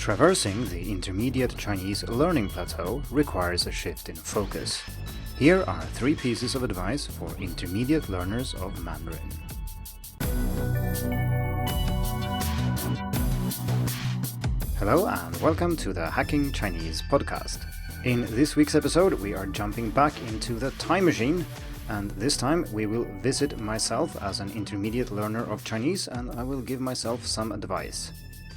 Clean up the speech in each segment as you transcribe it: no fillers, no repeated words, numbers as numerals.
Traversing the intermediate Chinese learning plateau requires a shift in focus. Here are 3 pieces of advice for intermediate learners of Mandarin. Hello and welcome to the Hacking Chinese podcast. In this week's episode, we are jumping back into the time machine, and this time we will visit myself as an intermediate learner of Chinese, and I will give myself some advice.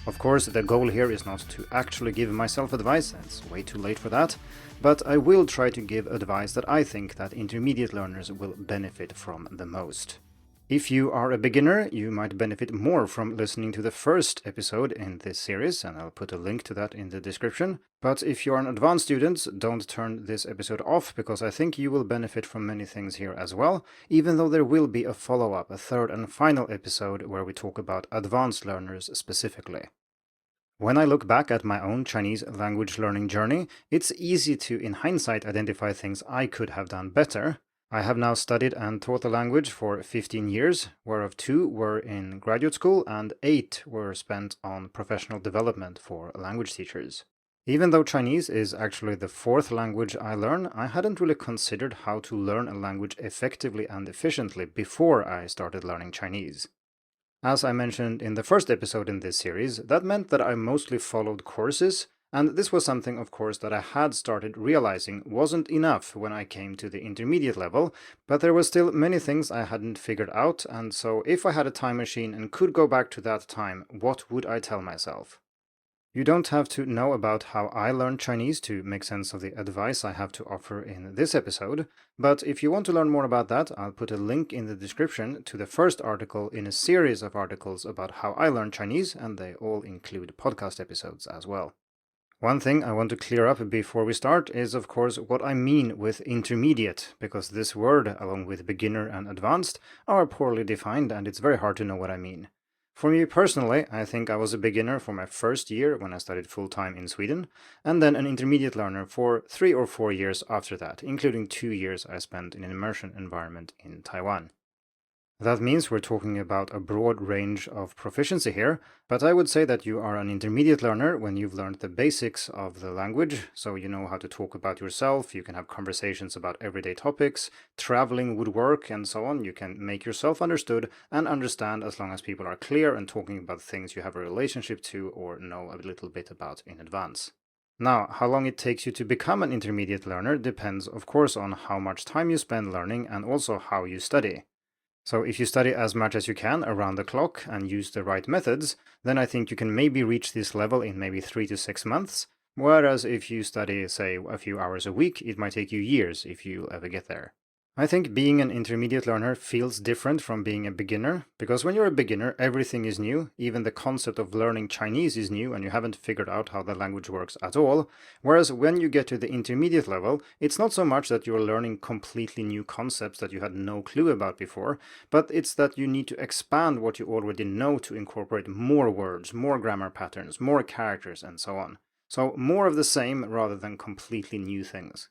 Of course, the goal here is not to actually give myself advice, it's way too late for that, but I will try to give advice that I think that intermediate learners will benefit from the most. If you are a beginner, you might benefit more from listening to the first episode in this series, and I'll put a link to that in the description. But if you're an advanced student, don't turn this episode off, because I think you will benefit from many things here as well, even though there will be a follow-up, a third and final episode where we talk about advanced learners specifically. When I look back at my own Chinese language learning journey, it's easy to, in hindsight, identify things I could have done better. I have now studied and taught the language for 15 years, whereof 2 were in graduate school and 8 were spent on professional development for language teachers. Even though Chinese is actually the 4th language I learn, I hadn't really considered how to learn a language effectively and efficiently before I started learning Chinese. As I mentioned in the first episode in this series, that meant that I mostly followed courses, and this was something, of course, that I had started realizing wasn't enough when I came to the intermediate level, but there were still many things I hadn't figured out, and so if I had a time machine and could go back to that time, what would I tell myself? You don't have to know about how I learned Chinese to make sense of the advice I have to offer in this episode, but if you want to learn more about that, I'll put a link in the description to the first article in a series of articles about how I learned Chinese, and they all include podcast episodes as well. One thing I want to clear up before we start is, of course, what I mean with intermediate, because this word, along with beginner and advanced, are poorly defined and it's very hard to know what I mean. For me personally, I think I was a beginner for my first year when I studied full-time in Sweden, and then an intermediate learner for 3 or 4 years after that, including 2 years I spent in an immersion environment in Taiwan. That means we're talking about a broad range of proficiency here, but I would say that you are an intermediate learner when you've learned the basics of the language, so you know how to talk about yourself, you can have conversations about everyday topics, traveling would work, and so on. You can make yourself understood and understand as long as people are clear and talking about things you have a relationship to or know a little bit about in advance. Now, how long it takes you to become an intermediate learner depends, of course, on how much time you spend learning and also how you study. So if you study as much as you can around the clock and use the right methods, then I think you can maybe reach this level in maybe 3 to 6 months, whereas if you study, say, a few hours a week, it might take you years if you ever get there. I think being an intermediate learner feels different from being a beginner, because when you're a beginner, everything is new, even the concept of learning Chinese is new and you haven't figured out how the language works at all, whereas when you get to the intermediate level, it's not so much that you're learning completely new concepts that you had no clue about before, but it's that you need to expand what you already know to incorporate more words, more grammar patterns, more characters, and so on. So more of the same rather than completely new things.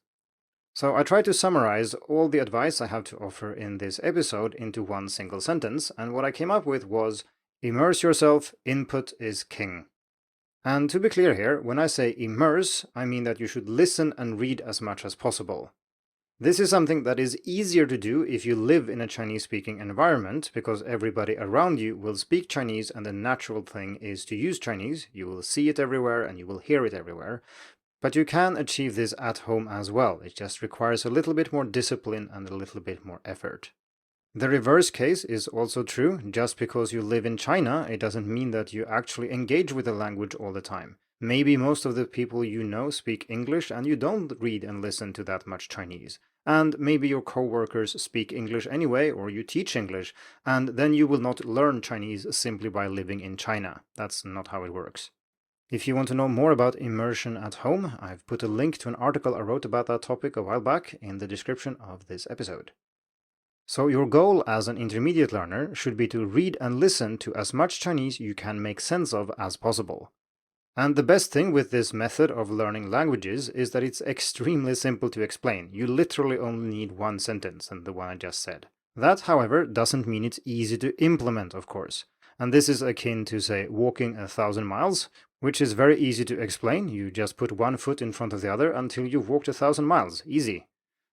So I tried to summarize all the advice I have to offer in this episode into one single sentence, and what I came up with was, immerse yourself, input is king. And to be clear here, when I say immerse, I mean that you should listen and read as much as possible. This is something that is easier to do if you live in a Chinese-speaking environment, because everybody around you will speak Chinese and the natural thing is to use Chinese. You will see it everywhere and you will hear it everywhere. But you can achieve this at home as well. It just requires a little bit more discipline and a little bit more effort. The reverse case is also true. Just because you live in China, it doesn't mean that you actually engage with the language all the time. Maybe most of the people you know speak English and you don't read and listen to that much Chinese. And maybe your co-workers speak English anyway, or you teach English, and then you will not learn Chinese simply by living in China. That's not how it works. If you want to know more about immersion at home, I've put a link to an article I wrote about that topic a while back in the description of this episode. So your goal as an intermediate learner should be to read and listen to as much Chinese you can make sense of as possible. And the best thing with this method of learning languages is that it's extremely simple to explain. You literally only need one sentence, and the one I just said. That, however, doesn't mean it's easy to implement, of course. And this is akin to, say, walking 1,000 miles. which is very easy to explain. You just put one foot in front of the other until you've walked 1,000 miles. Easy.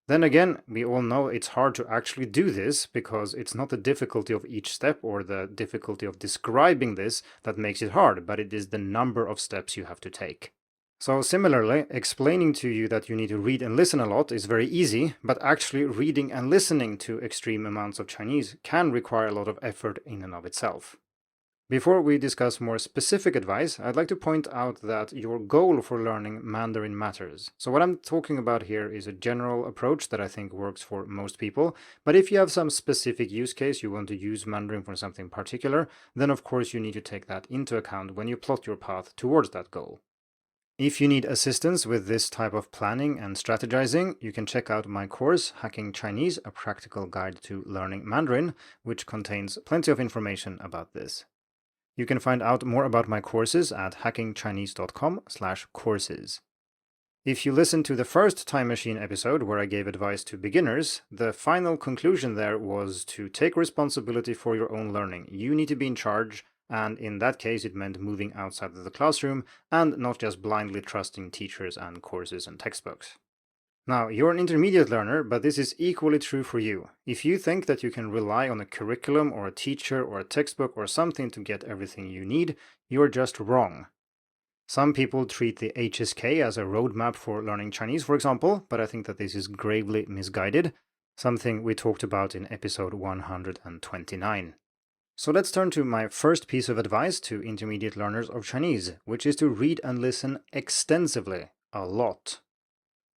Then again, we all know it's hard to actually do this because it's not the difficulty of each step or the difficulty of describing this that makes it hard, but it is the number of steps you have to take. So similarly, explaining to you that you need to read and listen a lot is very easy, but actually reading and listening to extreme amounts of Chinese can require a lot of effort in and of itself. Before we discuss more specific advice, I'd like to point out that your goal for learning Mandarin matters. So what I'm talking about here is a general approach that I think works for most people, but if you have some specific use case, you want to use Mandarin for something particular, then of course you need to take that into account when you plot your path towards that goal. If you need assistance with this type of planning and strategizing, you can check out my course, Hacking Chinese, a practical guide to learning Mandarin, which contains plenty of information about this. You can find out more about my courses at hackingchinese.com/courses. If you listen to the first Time Machine episode where I gave advice to beginners, the final conclusion there was to take responsibility for your own learning. You need to be in charge, and in that case it meant moving outside of the classroom and not just blindly trusting teachers and courses and textbooks. Now, you're an intermediate learner, but this is equally true for you. If you think that you can rely on a curriculum or a teacher or a textbook or something to get everything you need, you're just wrong. Some people treat the HSK as a roadmap for learning Chinese, for example, but I think that this is gravely misguided, something we talked about in episode 129. So let's turn to my first piece of advice to intermediate learners of Chinese, which is to read and listen extensively, a lot.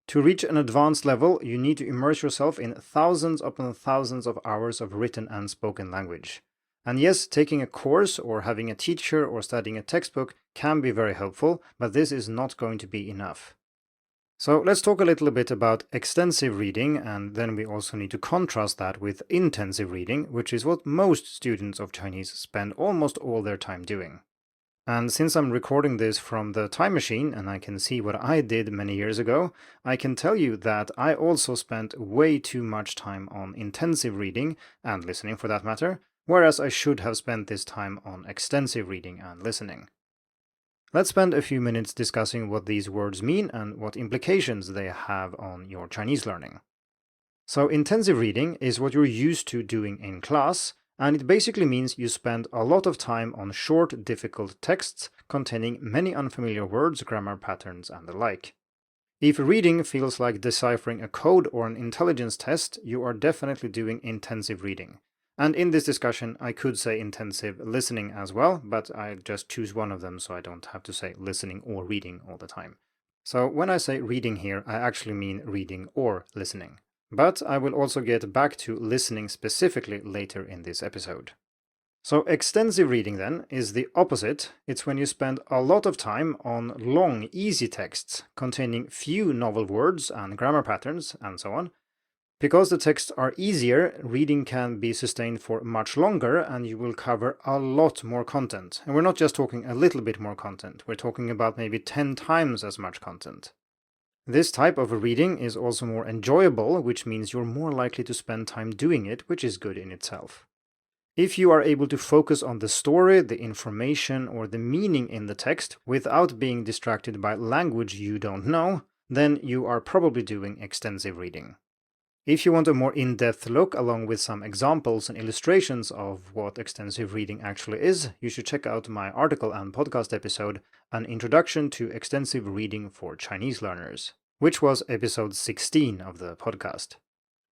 To reach an advanced level, you need to immerse yourself in thousands upon thousands of hours of written and spoken language. And yes, taking a course or having a teacher or studying a textbook can be very helpful, but this is not going to be enough. So let's talk a little bit about extensive reading, and then we also need to contrast that with intensive reading, which is what most students of Chinese spend almost all their time doing. And since I'm recording this from the Time Machine and I can see what I did many years ago, I can tell you that I also spent way too much time on intensive reading, and listening for that matter, whereas I should have spent this time on extensive reading and listening. Let's spend a few minutes discussing what these words mean and what implications they have on your Chinese learning. So intensive reading is what you're used to doing in class, and it basically means you spend a lot of time on short, difficult texts containing many unfamiliar words, grammar patterns, and the like. If reading feels like deciphering a code or an intelligence test, you are definitely doing intensive reading. And in this discussion, I could say intensive listening as well, but I just choose one of them so I don't have to say listening or reading all the time. So when I say reading here, I actually mean reading or listening. But I will also get back to listening specifically later in this episode. So extensive reading then is the opposite. It's when you spend a lot of time on long, easy texts containing few novel words and grammar patterns and so on. Because the texts are easier, reading can be sustained for much longer and you will cover a lot more content. And we're not just talking a little bit more content, we're talking about maybe 10 times as much content. This type of reading is also more enjoyable, which means you're more likely to spend time doing it, which is good in itself. If you are able to focus on the story, the information, or the meaning in the text without being distracted by language you don't know, then you are probably doing extensive reading. If you want a more in-depth look along with some examples and illustrations of what extensive reading actually is, you should check out my article and podcast episode, An Introduction to Extensive Reading for Chinese Learners, which was episode 16 of the podcast.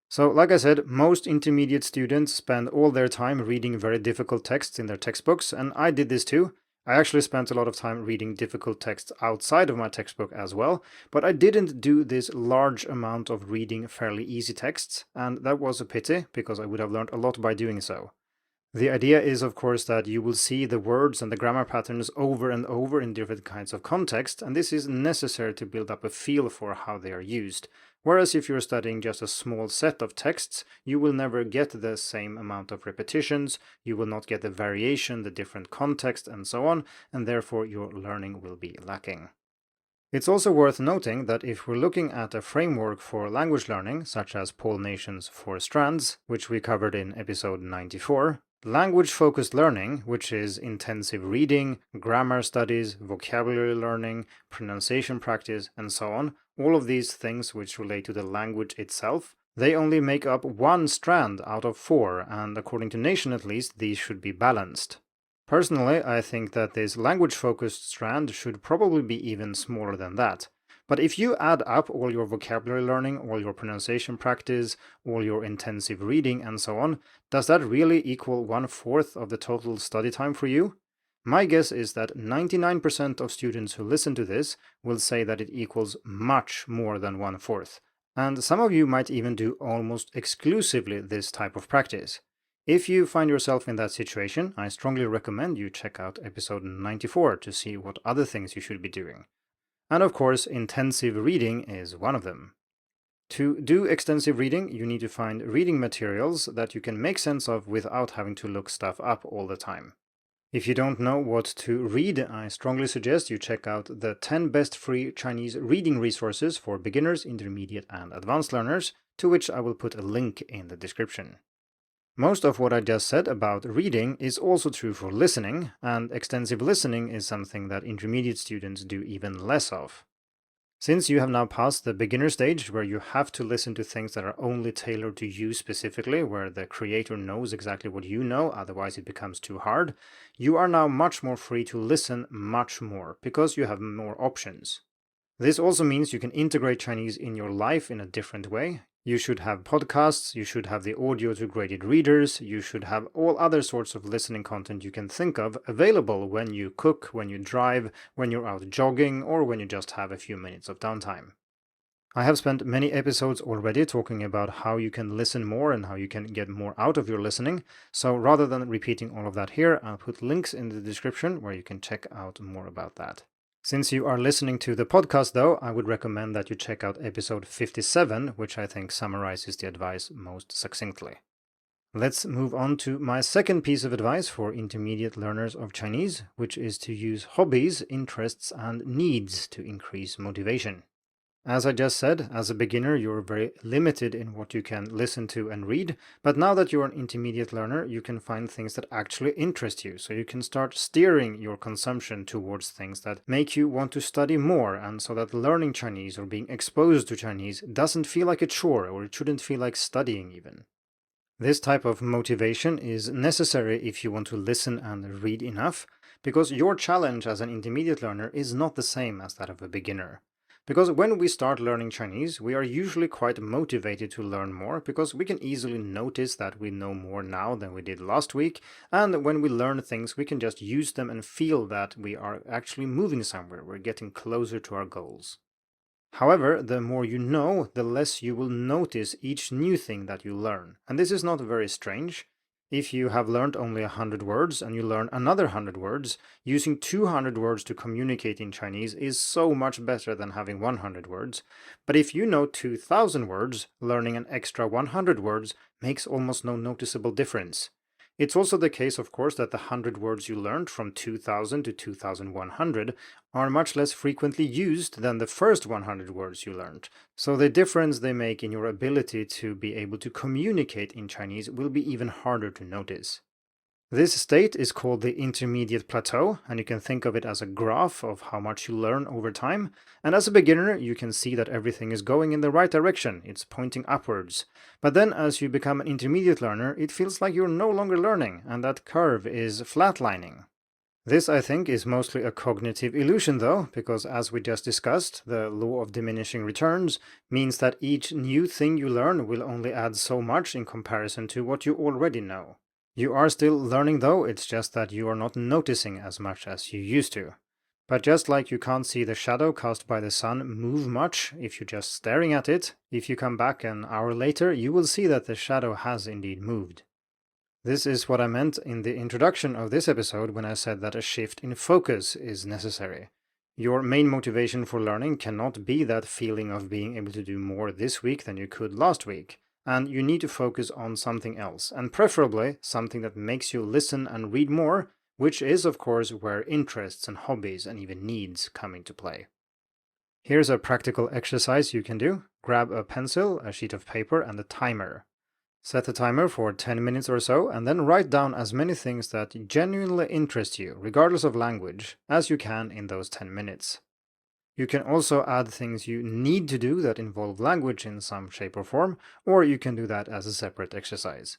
So, like I said, most intermediate students spend all their time reading very difficult texts in their textbooks, and I did this too. I actually spent a lot of time reading difficult texts outside of my textbook as well, but I didn't do this large amount of reading fairly easy texts, and that was a pity, because I would have learned a lot by doing so. The idea is, of course, that you will see the words and the grammar patterns over and over in different kinds of context, and this is necessary to build up a feel for how they are used. Whereas if you're studying just a small set of texts, you will never get the same amount of repetitions, you will not get the variation, the different context, and so on, and therefore your learning will be lacking. It's also worth noting that if we're looking at a framework for language learning, such as Paul Nation's 4 Strands, which we covered in episode 94, Language-focused learning, which is intensive reading, grammar studies, vocabulary learning, pronunciation practice, and so on, all of these things which relate to the language itself, they only make up one strand out of four, and according to Nation at least, these should be balanced. Personally, I think that this language-focused strand should probably be even smaller than that. But if you add up all your vocabulary learning, all your pronunciation practice, all your intensive reading, and so on, does that really equal 1/4 of the total study time for you? My guess is that 99% of students who listen to this will say that it equals much more than 1/4. And some of you might even do almost exclusively this type of practice. If you find yourself in that situation, I strongly recommend you check out episode 94 to see what other things you should be doing. And of course, intensive reading is one of them. To do extensive reading, you need to find reading materials that you can make sense of without having to look stuff up all the time. If you don't know what to read, I strongly suggest you check out the 10 best free Chinese reading resources for beginners, intermediate, and advanced learners, to which I will put a link in the description. Most of what I just said about reading is also true for listening, and extensive listening is something that intermediate students do even less of. Since you have now passed the beginner stage where you have to listen to things that are only tailored to you specifically, where the creator knows exactly what you know, otherwise it becomes too hard, you are now much more free to listen much more, because you have more options. This also means you can integrate Chinese in your life in a different way. You should have podcasts, you should have the audio to graded readers, you should have all other sorts of listening content you can think of available when you cook, when you drive, when you're out jogging, or when you just have a few minutes of downtime. I have spent many episodes already talking about how you can listen more and how you can get more out of your listening, so rather than repeating all of that here, I'll put links in the description where you can check out more about that. Since you are listening to the podcast, though, I would recommend that you check out episode 57, which I think summarizes the advice most succinctly. Let's move on to my second piece of advice for intermediate learners of Chinese, which is to use hobbies, interests, and needs to increase motivation. As I just said, as a beginner, you're very limited in what you can listen to and read, but now that you're an intermediate learner, you can find things that actually interest you, so you can start steering your consumption towards things that make you want to study more, and so that learning Chinese or being exposed to Chinese doesn't feel like a chore, or it shouldn't feel like studying even. This type of motivation is necessary if you want to listen and read enough, because your challenge as an intermediate learner is not the same as that of a beginner. Because when we start learning Chinese, we are usually quite motivated to learn more because we can easily notice that we know more now than we did last week, and when we learn things, we can just use them and feel that we are actually moving somewhere, we're getting closer to our goals. However, the more you know, the less you will notice each new thing that you learn, and this is not very strange. If you have learned only 100 words and you learn another 100 words, using 200 words to communicate in Chinese is so much better than having 100 words. But if you know 2,000 words, learning an extra 100 words makes almost no noticeable difference. It's also the case, of course, that the 100 words you learned from 2000 to 2100 are much less frequently used than the first 100 words you learned. So the difference they make in your ability to be able to communicate in Chinese will be even harder to notice. This state is called the intermediate plateau, and you can think of it as a graph of how much you learn over time. And as a beginner, you can see that everything is going in the right direction, it's pointing upwards. But then as you become an intermediate learner, it feels like you're no longer learning, and that curve is flatlining. This, I think, is mostly a cognitive illusion though, because as we just discussed, the law of diminishing returns means that each new thing you learn will only add so much in comparison to what you already know. You are still learning though, it's just that you are not noticing as much as you used to. But just like you can't see the shadow cast by the sun move much if you're just staring at it, if you come back an hour later, you will see that the shadow has indeed moved. This is what I meant in the introduction of this episode when I said that a shift in focus is necessary. Your main motivation for learning cannot be that feeling of being able to do more this week than you could last week. And you need to focus on something else, and preferably something that makes you listen and read more, which is of course where interests and hobbies and even needs come into play. Here's a practical exercise you can do. Grab a pencil, a sheet of paper, and a timer. Set a timer for 10 minutes or so, and then write down as many things that genuinely interest you, regardless of language, as you can in those 10 minutes. You can also add things you need to do that involve language in some shape or form, or you can do that as a separate exercise.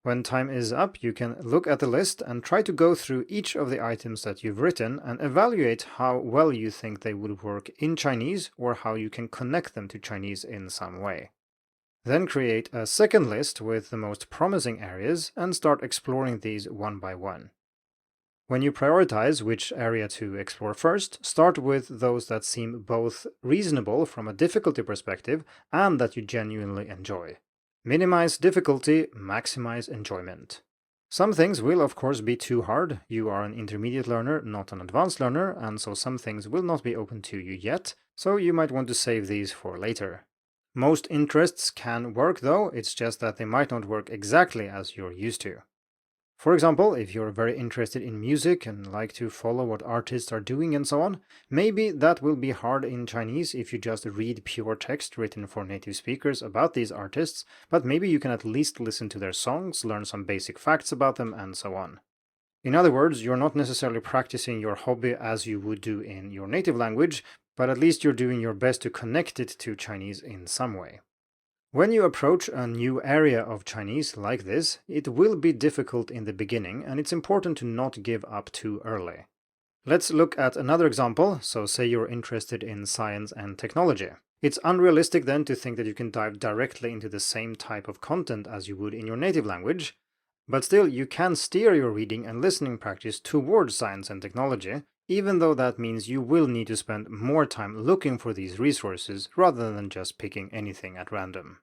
When time is up, you can look at the list and try to go through each of the items that you've written and evaluate how well you think they would work in Chinese or how you can connect them to Chinese in some way. Then create a second list with the most promising areas and start exploring these one by one. When you prioritize which area to explore first, start with those that seem both reasonable from a difficulty perspective and that you genuinely enjoy. Minimize difficulty, maximize enjoyment. Some things will of course be too hard. You are an intermediate learner, not an advanced learner, and so some things will not be open to you yet, so you might want to save these for later. Most interests can work though, it's just that they might not work exactly as you're used to. For example, if you're very interested in music and like to follow what artists are doing and so on, maybe that will be hard in Chinese if you just read pure text written for native speakers about these artists, but maybe you can at least listen to their songs, learn some basic facts about them, and so on. In other words, you're not necessarily practicing your hobby as you would do in your native language, but at least you're doing your best to connect it to Chinese in some way. When you approach a new area of Chinese like this, it will be difficult in the beginning, and it's important to not give up too early. Let's look at another example. So say you're interested in science and technology. It's unrealistic then to think that you can dive directly into the same type of content as you would in your native language, but still you can steer your reading and listening practice towards science and technology, even though that means you will need to spend more time looking for these resources rather than just picking anything at random.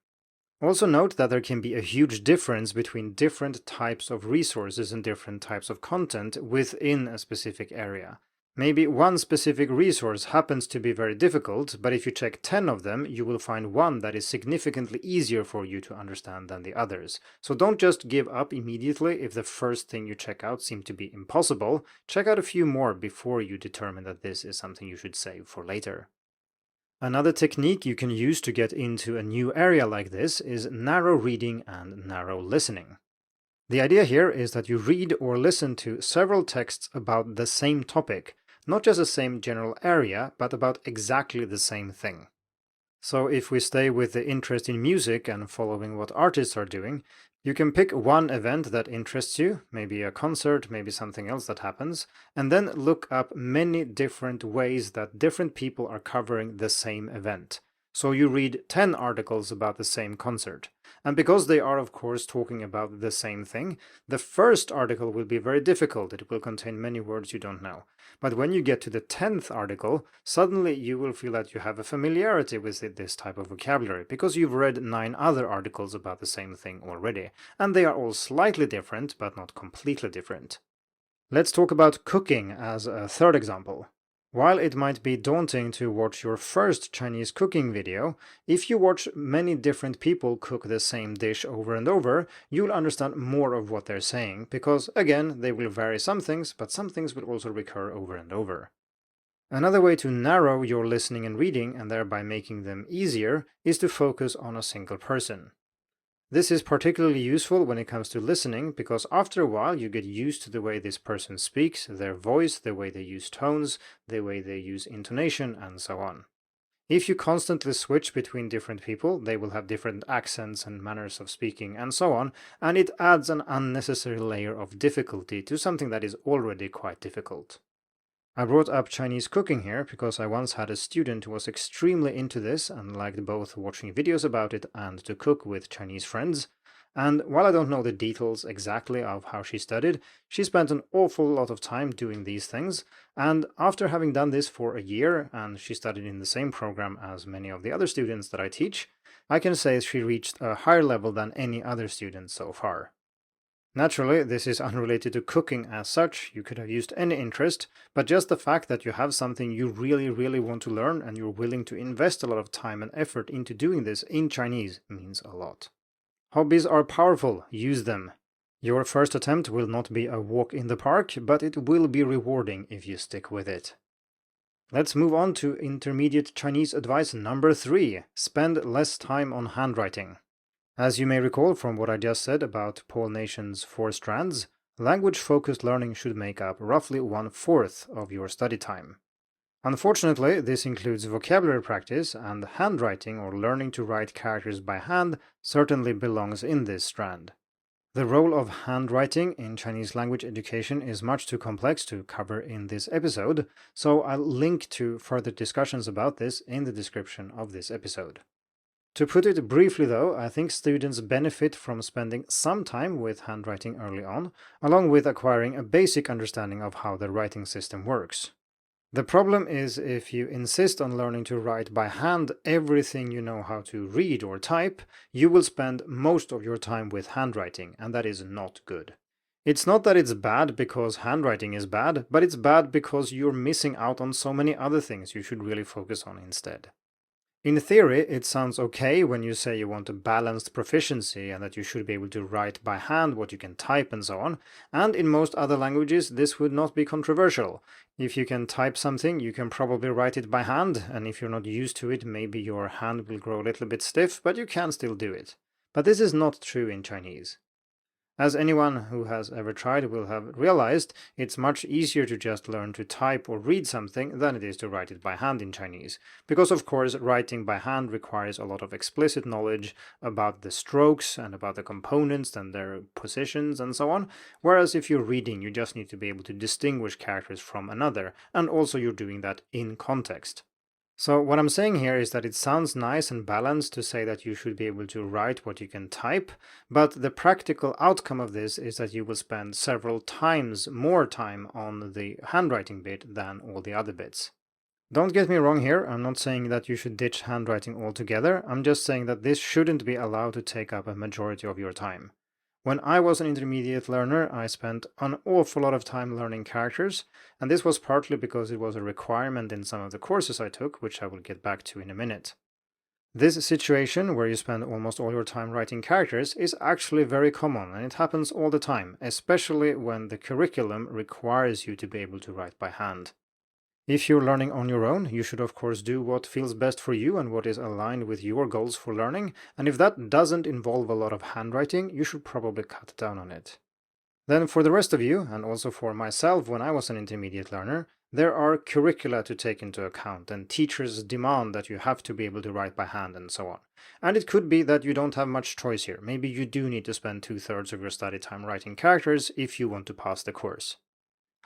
Also note that there can be a huge difference between different types of resources and different types of content within a specific area. Maybe one specific resource happens to be very difficult, but if you check 10 of them, you will find one that is significantly easier for you to understand than the others. So don't just give up immediately if the first thing you check out seems to be impossible. Check out a few more before you determine that this is something you should save for later. Another technique you can use to get into a new area like this is narrow reading and narrow listening. The idea here is that you read or listen to several texts about the same topic, not just the same general area, but about exactly the same thing. So if we stay with the interest in music and following what artists are doing, you can pick one event that interests you, maybe a concert, maybe something else that happens, and then look up many different ways that different people are covering the same event. So you read 10 articles about the same concert. And because they are of course talking about the same thing, the first article will be very difficult. It will contain many words you don't know. But when you get to the 10th article, suddenly you will feel that you have a familiarity with this type of vocabulary, because you've read 9 other articles about the same thing already, and they are all slightly different, but not completely different. Let's talk about cooking as a third example. While it might be daunting to watch your first Chinese cooking video, if you watch many different people cook the same dish over and over, you'll understand more of what they're saying, because again, they will vary some things, but some things will also recur over and over. Another way to narrow your listening and reading, and thereby making them easier, is to focus on a single person. This is particularly useful when it comes to listening, because after a while you get used to the way this person speaks, their voice, the way they use tones, the way they use intonation, and so on. If you constantly switch between different people, they will have different accents and manners of speaking and so on, and it adds an unnecessary layer of difficulty to something that is already quite difficult. I brought up Chinese cooking here because I once had a student who was extremely into this and liked both watching videos about it and to cook with Chinese friends. And while I don't know the details exactly of how she studied, she spent an awful lot of time doing these things, and after having done this for a year, and she studied in the same program as many of the other students that I teach, I can say she reached a higher level than any other student so far. Naturally, this is unrelated to cooking as such. You could have used any interest, but just the fact that you have something you really want to learn and you're willing to invest a lot of time and effort into doing this in Chinese means a lot. Hobbies are powerful. Use them. Your first attempt will not be a walk in the park, but it will be rewarding if you stick with it. Let's move on to intermediate Chinese advice number 3. Spend less time on handwriting. As you may recall from what I just said about Paul Nation's 4 strands, language-focused learning should make up roughly 1/4 of your study time. Unfortunately, this includes vocabulary practice, and handwriting or learning to write characters by hand certainly belongs in this strand. The role of handwriting in Chinese language education is much too complex to cover in this episode, so I'll link to further discussions about this in the description of this episode. To put it briefly though, I think students benefit from spending some time with handwriting early on, along with acquiring a basic understanding of how the writing system works. The problem is if you insist on learning to write by hand everything you know how to read or type, you will spend most of your time with handwriting, and that is not good. It's not that it's bad because handwriting is bad, but it's bad because you're missing out on so many other things you should really focus on instead. In theory, it sounds okay when you say you want a balanced proficiency and that you should be able to write by hand what you can type and so on, and in most other languages this would not be controversial. If you can type something, you can probably write it by hand, and if you're not used to it, maybe your hand will grow a little bit stiff, but you can still do it. But this is not true in Chinese. As anyone who has ever tried will have realized, it's much easier to just learn to type or read something than it is to write it by hand in Chinese. Because of course, writing by hand requires a lot of explicit knowledge about the strokes and about the components and their positions and so on, whereas if you're reading, you just need to be able to distinguish characters from another, and also you're doing that in context. So what I'm saying here is that it sounds nice and balanced to say that you should be able to write what you can type, but the practical outcome of this is that you will spend several times more time on the handwriting bit than all the other bits. Don't get me wrong here, I'm not saying that you should ditch handwriting altogether, I'm just saying that this shouldn't be allowed to take up a majority of your time. When I was an intermediate learner, I spent an awful lot of time learning characters, and this was partly because it was a requirement in some of the courses I took, which I will get back to in a minute. This situation, where you spend almost all your time writing characters, is actually very common, and it happens all the time, especially when the curriculum requires you to be able to write by hand. If you're learning on your own, you should of course do what feels best for you and what is aligned with your goals for learning, and if that doesn't involve a lot of handwriting, you should probably cut down on it. Then for the rest of you, and also for myself when I was an intermediate learner, there are curricula to take into account, and teachers demand that you have to be able to write by hand and so on. And it could be that you don't have much choice here. Maybe you do need to spend 2/3 of your study time writing characters if you want to pass the course.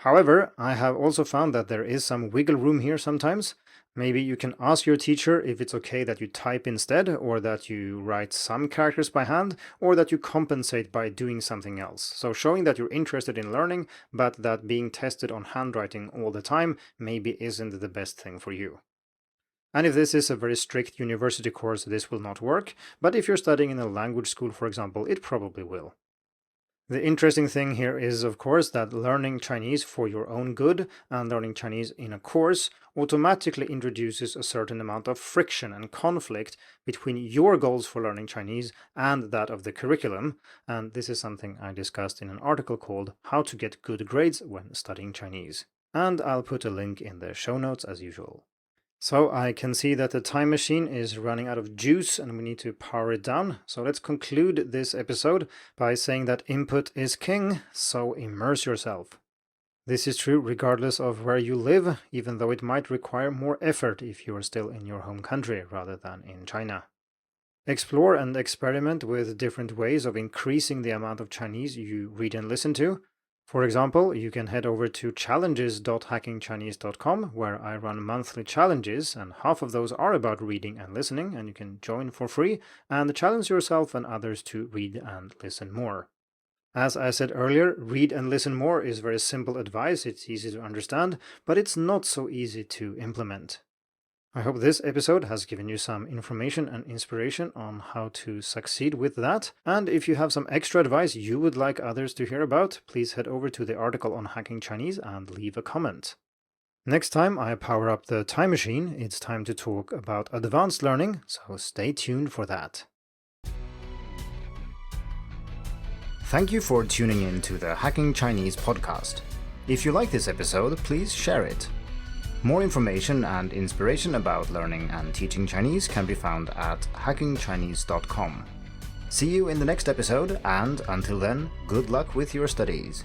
However, I have also found that there is some wiggle room here sometimes. Maybe you can ask your teacher if it's okay that you type instead, or that you write some characters by hand, or that you compensate by doing something else. So showing that you're interested in learning, but that being tested on handwriting all the time maybe isn't the best thing for you. And if this is a very strict university course, this will not work, but if you're studying in a language school, for example, it probably will. The interesting thing here is, of course, that learning Chinese for your own good and learning Chinese in a course automatically introduces a certain amount of friction and conflict between your goals for learning Chinese and that of the curriculum, and this is something I discussed in an article called How to Get Good Grades When Studying Chinese, and I'll put a link in the show notes as usual. So I can see that the time machine is running out of juice and we need to power it down. So let's conclude this episode by saying that input is king, so immerse yourself. This is true regardless of where you live, even though it might require more effort if you are still in your home country rather than in China. Explore and experiment with different ways of increasing the amount of Chinese you read and listen to. For example, you can head over to challenges.hackingchinese.com, where I run monthly challenges, and half of those are about reading and listening, and you can join for free and challenge yourself and others to read and listen more. As I said earlier, read and listen more is very simple advice, it's easy to understand, but it's not so easy to implement. I hope this episode has given you some information and inspiration on how to succeed with that. And if you have some extra advice you would like others to hear about, please head over to the article on Hacking Chinese and leave a comment. Next time I power up the time machine, it's time to talk about advanced learning, so stay tuned for that. Thank you for tuning in to the Hacking Chinese podcast. If you like this episode, please share it. More information and inspiration about learning and teaching Chinese can be found at hackingchinese.com. See you in the next episode, and until then, good luck with your studies.